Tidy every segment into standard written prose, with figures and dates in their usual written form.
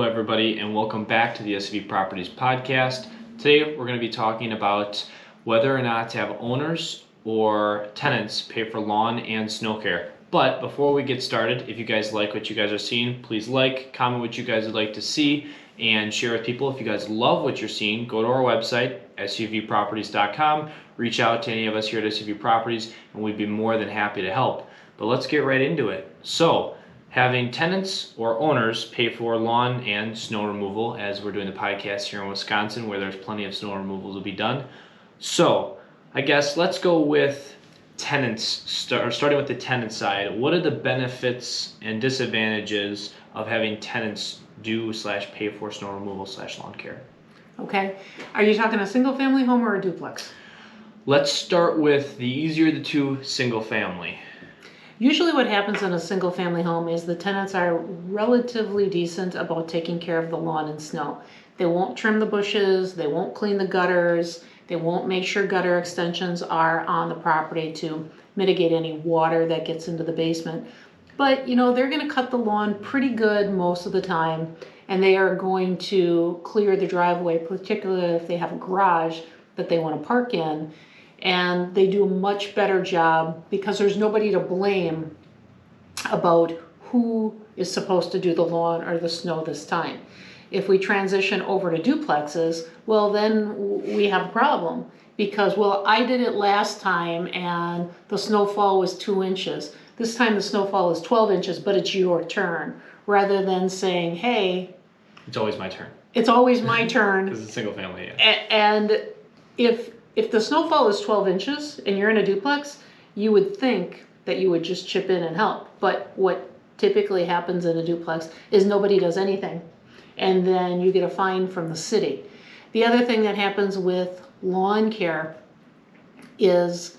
Hello everybody and welcome back to the SCV Properties Podcast. Today we're going to be talking about whether or not to have owners or tenants pay for lawn and snow care. But before we get started, if you guys like what you guys are seeing, please like, comment what you guys would like to see, and share with people. If you guys love what you're seeing, go to our website, scvproperties.com, reach out to any of us here at SCV Properties, and we'd be more than happy to help. But let's get right into it. So, having tenants or owners pay for lawn and snow removal, as we're doing the podcast here in Wisconsin where there's plenty of snow removal to be done. So I guess let's go with tenants, starting with the tenant side. What are the benefits and disadvantages of having tenants do/pay for snow removal/lawn care? Okay. Are you talking a single family home or a duplex? Let's start with the easier of the two, single family. Usually what happens in a single family home is the tenants are relatively decent about taking care of the lawn and snow. They won't trim the bushes, they won't clean the gutters, they won't make sure gutter extensions are on the property to mitigate any water that gets into the basement. But they're going to cut the lawn pretty good most of the time, and they are going to clear the driveway, particularly if they have a garage that they want to park in. And they do a much better job because there's nobody to blame about who is supposed to do the lawn or the snow this time. If we transition over to duplexes, well, then we have a problem because, well, I did it last time and the snowfall was 2 inches. This time the snowfall is 12 inches, but it's your turn, rather than saying, hey, It's always my turn. It's always my turn. Because it's a single family, yeah. And if the snowfall is 12 inches and you're in a duplex, you would think that you would just chip in and help. But what typically happens in a duplex is nobody does anything. And then you get a fine from the city. The other thing that happens with lawn care is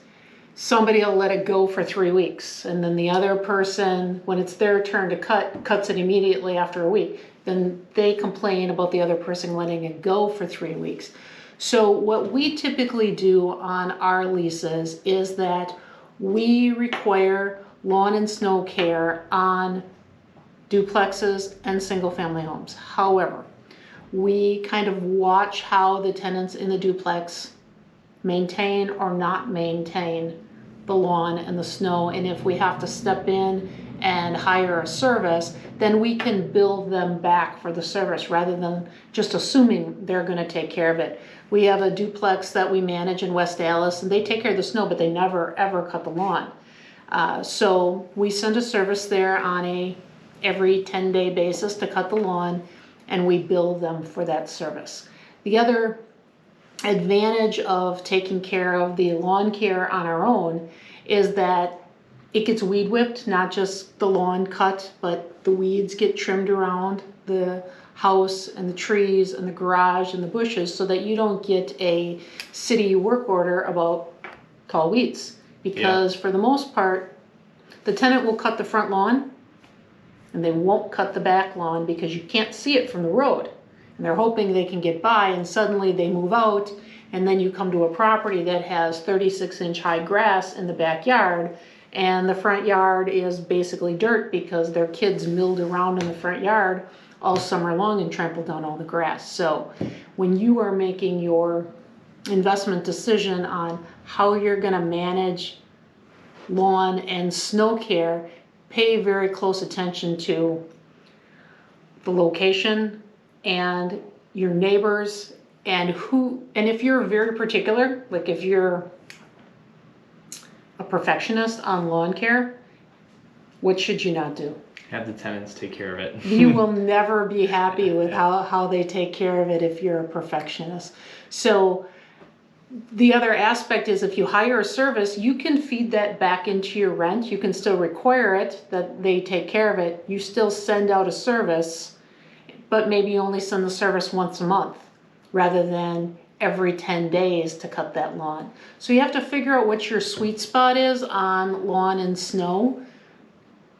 somebody will let it go for 3 weeks. And then the other person, when it's their turn to cuts it immediately after a week. Then they complain about the other person letting it go for 3 weeks. So what we typically do on our leases is that we require lawn and snow care on duplexes and single family homes. However, we kind of watch how the tenants in the duplex maintain or not maintain the lawn and the snow, and if we have to step in and hire a service, then we can bill them back for the service rather than just assuming they're going to take care of it. We have a duplex that we manage in West Dallas, and they take care of the snow, but they never ever cut the lawn. So we send a service there on every 10-day basis to cut the lawn, and we bill them for that service. The other advantage of taking care of the lawn care on our own is that it gets weed whipped, not just the lawn cut, but the weeds get trimmed around the house and the trees and the garage and the bushes, so that you don't get a city work order about tall weeds. Because for the most part, the tenant will cut the front lawn and they won't cut the back lawn because you can't see it from the road. And they're hoping they can get by, and suddenly they move out, and then you come to a property that has 36-inch high grass in the backyard, and the front yard is basically dirt because their kids milled around in the front yard all summer long and trampled down all the grass. So when you are making your investment decision on how you're going to manage lawn and snow care, pay very close attention to the location and your neighbors and if you're very particular, like if you're a perfectionist on lawn care, what should you not do? Have the tenants take care of it. You will never be happy with how they take care of it if you're a perfectionist. So the other aspect is if you hire a service, you can feed that back into your rent. You can still require it that they take care of it. You still send out a service, but maybe you only send the service once a month rather than every 10 days to cut that lawn. So you have to figure out what your sweet spot is on lawn and snow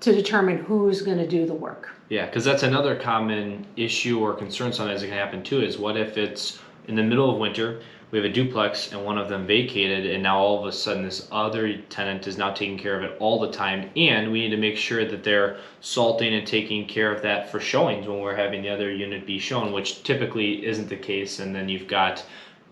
to determine who's going to do the work. Yeah, because that's another common issue or concern sometimes that can happen too, is what if it's in the middle of winter, we have a duplex and one of them vacated, and now all of a sudden this other tenant is now taking care of it all the time, and we need to make sure that they're salting and taking care of that for showings when we're having the other unit be shown, which typically isn't the case, and then you've got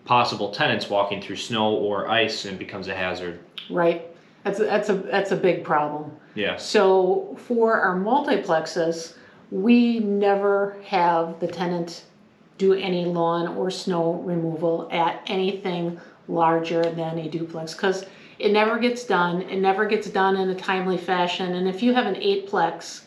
possible tenants walking through snow or ice and it becomes a hazard. Right. That's a big problem. Yeah. So for our multiplexes, we never have the tenant do any lawn or snow removal at anything larger than a duplex, because it never gets done. It never gets done in a timely fashion. And if you have an 8-plex,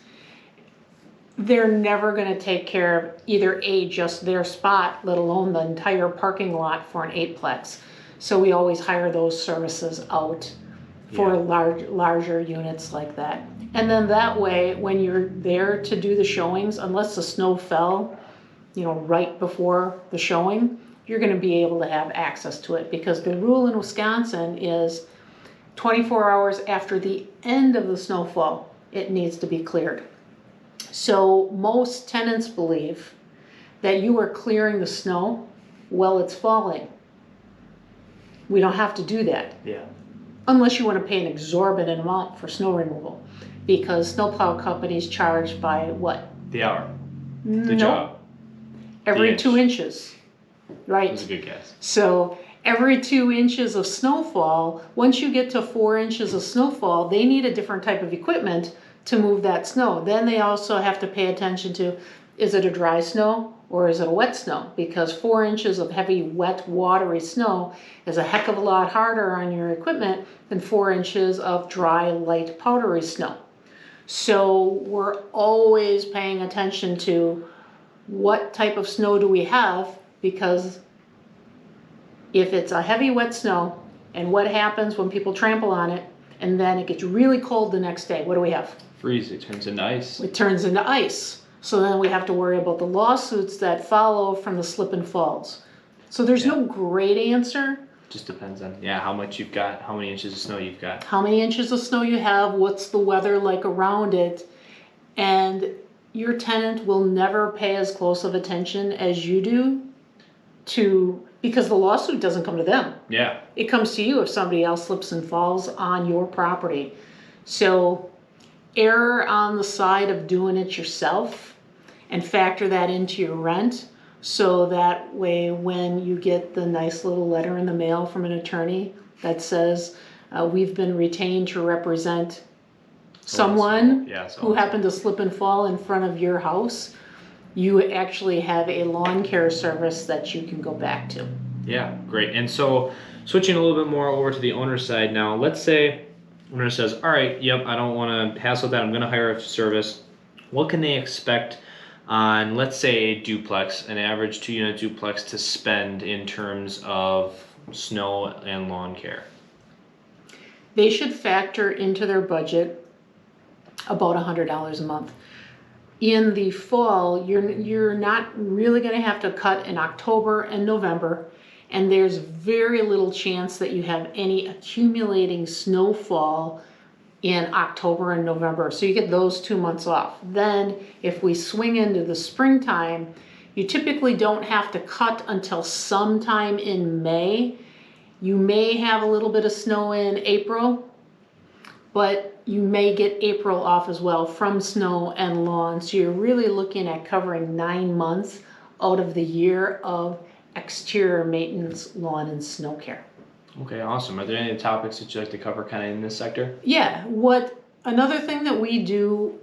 they're never going to take care of either just their spot, let alone the entire parking lot for an 8-plex. So we always hire those services out for larger units like that. And then that way, when you're there to do the showings, unless the snow fell, right before the showing, you're going to be able to have access to it, because the rule in Wisconsin is 24 hours after the end of the snowfall, it needs to be cleared. So most tenants believe that you are clearing the snow while it's falling. We don't have to do that. Yeah. Unless you want to pay an exorbitant amount for snow removal, because snowplow companies charge by what? The hour. The job. Every 2 inches. Right. That's a good guess. So every 2 inches of snowfall, once you get to 4 inches of snowfall, they need a different type of equipment to move that snow. Then they also have to pay attention to, is it a dry snow or is it a wet snow? Because 4 inches of heavy, wet, watery snow is a heck of a lot harder on your equipment than 4 inches of dry, light, powdery snow. So we're always paying attention to what type of snow do we have, because if it's a heavy, wet snow, and what happens when people trample on it, and then it gets really cold the next day, what do we have? Freeze, it turns into ice. It turns into ice. So then we have to worry about the lawsuits that follow from the slip and falls. So there's no great answer. Just depends on how much you've got, how many inches of snow you've got. How many inches of snow you have, what's the weather like around it, and your tenant will never pay as close of attention as you do because the lawsuit doesn't come to them. Yeah. It comes to you if somebody else slips and falls on your property. So err on the side of doing it yourself and factor that into your rent, so that way when you get the nice little letter in the mail from an attorney that says we've been retained to represent someone who happened to slip and fall in front of your house, you actually have a lawn care service that you can go back to. Yeah, great. And so switching a little bit more over to the owner side now, let's say owner says, all right, yep, I don't want to hassle that, I'm going to hire a service. What can they expect on, let's say, a duplex, an average 2-unit duplex, to spend in terms of snow and lawn care? They should factor into their budget about $100 a month. In the fall, you're not really going to have to cut in October and November, and there's very little chance that you have any accumulating snowfall in October and November. So you get those 2 months off. Then if we swing into the springtime, you typically don't have to cut until sometime in May. You may have a little bit of snow in April, but you may get April off as well from snow and lawn. So you're really looking at covering 9 months out of the year of exterior maintenance, lawn and snow care. Okay, awesome. Are there any topics that you'd like to cover kind of in this sector? Yeah, another thing that we do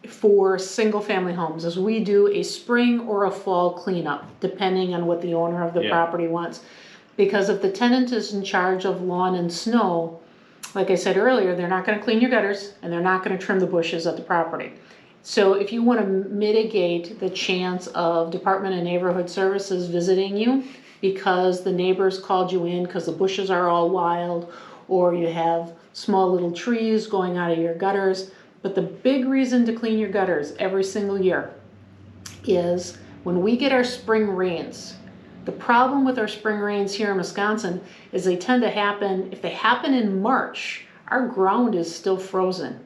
for single family homes is we do a spring or a fall cleanup, depending on what the owner of the property wants. Because if the tenant is in charge of lawn and snow, like I said earlier, they're not going to clean your gutters and they're not going to trim the bushes at the property. So if you want to mitigate the chance of Department of Neighborhood Services visiting you because the neighbors called you in because the bushes are all wild, or you have small little trees going out of your gutters. But the big reason to clean your gutters every single year is when we get our spring rains. The problem with our spring rains here in Wisconsin is they tend to happen, if they happen in March, our ground is still frozen.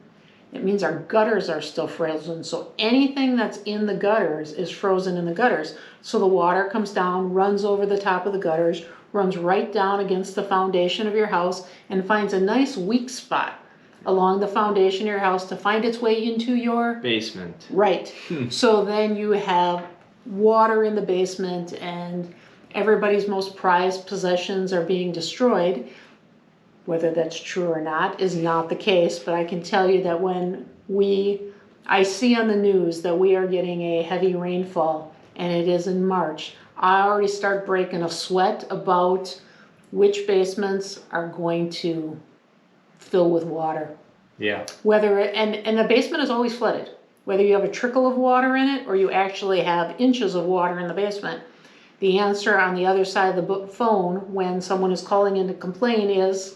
It means our gutters are still frozen. So anything that's in the gutters is frozen in the gutters. So the water comes down, runs over the top of the gutters, runs right down against the foundation of your house and finds a nice weak spot along the foundation of your house to find its way into your basement. Right. So then you have water in the basement and everybody's most prized possessions are being destroyed. Whether that's true or not is not the case, but I can tell you that when I see on the news that we are getting a heavy rainfall and it is in March, I already start breaking a sweat about which basements are going to fill with water. Yeah. And the basement is always flooded. Whether you have a trickle of water in it or you actually have inches of water in the basement, the answer on the other side of the phone when someone is calling in to complain is,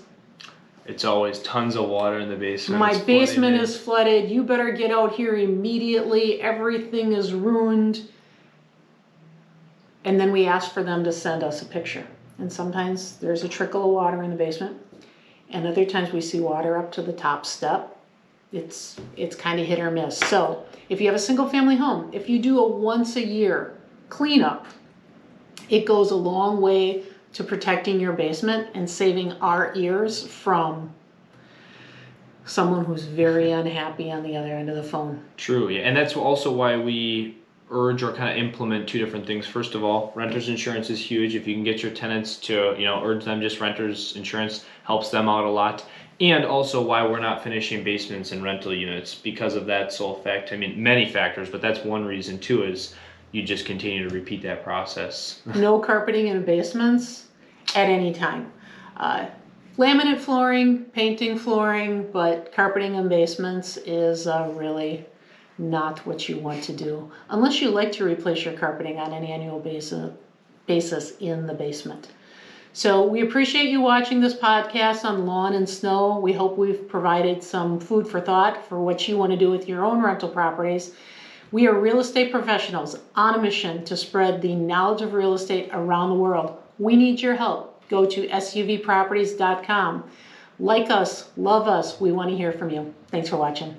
it's always tons of water in the basement. my basement is flooded. You better get out here immediately. Everything is ruined. And then we ask for them to send us a picture. And sometimes there's a trickle of water in the basement. And other times we see water up to the top step. It's kind of hit or miss. So if you have a single family home, if you do a once a year cleanup, it goes a long way to protecting your basement and saving our ears from someone who's very unhappy on the other end of the phone. True, yeah. And that's also why we urge or kind of implement two different things. First of all, renter's insurance is huge. If you can get your tenants to, urge them just renter's insurance, helps them out a lot. And also why we're not finishing basements and rental units because of that sole fact. I mean, many factors, but that's one reason too, is you just continue to repeat that process. No carpeting in basements at any time. Laminate flooring, painting flooring, but carpeting in basements is really not what you want to do unless you like to replace your carpeting on an annual basis in the basement. So we appreciate you watching this podcast on lawn and snow. We hope we've provided some food for thought for what you want to do with your own rental properties. We are real estate professionals on a mission to spread the knowledge of real estate around the world. We need your help. Go to suvproperties.com. Like us, love us. We want to hear from you. Thanks for watching.